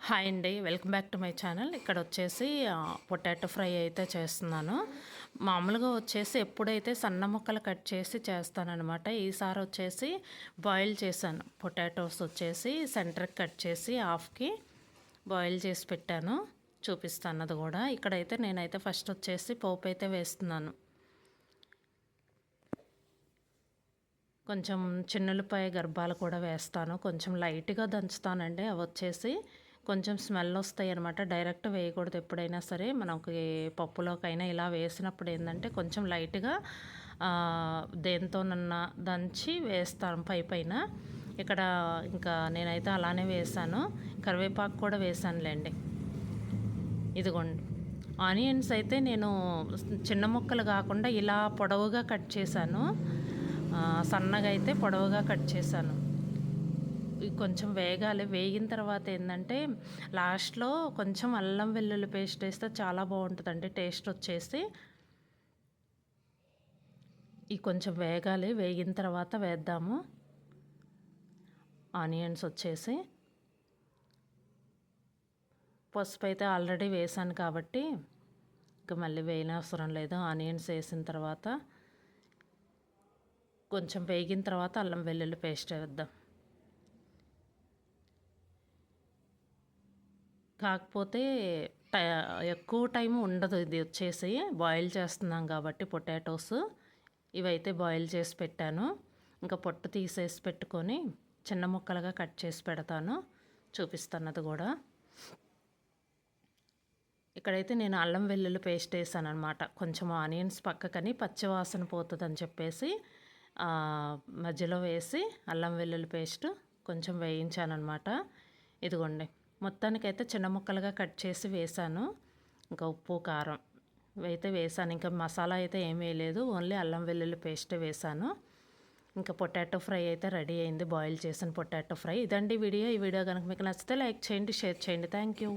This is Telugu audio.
హాయ్ అండి, welcome back to my channel. ఇక్కడ వచ్చేసి పొటాటో ఫ్రై అయితే చేస్తున్నాను. మామూలుగా వచ్చేసి ఎప్పుడైతే సన్న ముక్కలు కట్ చేసి చేస్తానన్నమాట. ఈసారి వచ్చేసి బాయిల్ చేశాను. పొటాటోస్ వచ్చేసి సెంటర్కి కట్ చేసి హాఫ్కి బాయిల్ చేసి పెట్టాను. చూపిస్తాను అది కూడా. ఇక్కడైతే నేనైతే ఫస్ట్ వచ్చేసి పోపు అయితే వేస్తున్నాను. కొంచెం చిన్నులపాయ గర్భాలు కూడా వేస్తాను. కొంచెం లైట్గా దంచుతానండి. అవి వచ్చేసి కొంచెం స్మెల్ వస్తాయి అనమాట. డైరెక్ట్ వేయకూడదు ఎప్పుడైనా సరే. మనకి పప్పులోకైనా ఇలా వేసినప్పుడు ఏంటంటే కొంచెం లైట్గా దేంతోనన్నా దంచి వేస్తాను పైన. ఇక్కడ ఇంకా నేనైతే అలానే వేసాను. కరివేపాకు కూడా వేసానులేండి. ఇదిగోండి. ఆనియన్స్ అయితే నేను చిన్న ముక్కలు కాకుండా ఇలా పొడవుగా కట్ చేశాను. సన్నగా అయితే పొడవుగా కట్ చేశాను. కొంచెం వేగాలి. వేగిన తర్వాత ఏంటంటే లాస్ట్లో కొంచెం అల్లం వెల్లుల్లి పేస్ట్ వేస్తే చాలా బాగుంటుందండి టేస్ట్ వచ్చేసి. ఈ కొంచెం వేగాలి. వేగిన తర్వాత వేద్దాము ఆనియన్స్ వచ్చేసి. పసుపు అయితే ఆల్రెడీ వేసాను కాబట్టి ఇంకా మళ్ళీ వేయనవసరం లేదు. ఆనియన్స్ వేసిన తర్వాత కొంచెం వేగిన తర్వాత అల్లం వెల్లుల్లి పేస్ట్ వేద్దాం. కాకపోతే ఎక్కువ టైం ఉండదు. ఇది వచ్చేసి బాయిల్ చేస్తున్నాం కాబట్టి పొటాటోస్ ఇవైతే బాయిల్ చేసి పెట్టాను. ఇంకా పొట్టు తీసేసి పెట్టుకొని చిన్న ముక్కలుగా కట్ చేసి పెడతాను. చూపిస్తున్నది కూడా. ఇక్కడైతే నేను అల్లం వెల్లుల్లి పేస్ట్ వేసాను అనమాట. కొంచెం ఆనియన్స్ పక్కకని పచ్చివాసన పోతుందని చెప్పేసి మధ్యలో వేసి అల్లం వెల్లుల్లి పేస్ట్ కొంచెం వేయించానమాట. ఇదిగోండి. మొత్తానికైతే చిన్న ముక్కలుగా కట్ చేసి వేసాను. ఇంకా ఉప్పు కారం అయితే వేసాను. ఇంకా మసాలా అయితే ఏం వేయలేదు. ఓన్లీ అల్లం వెల్లుల్లి పేస్ట్ వేసాను. ఇంకా పొటాటో ఫ్రై అయితే రెడీ అయింది. బాయిల్ చేసిన పొటాటో ఫ్రై. ఇదండి వీడియో. ఈ వీడియో కనుక మీకు నచ్చితే లైక్ చేయండి, షేర్ చేయండి. Thank you.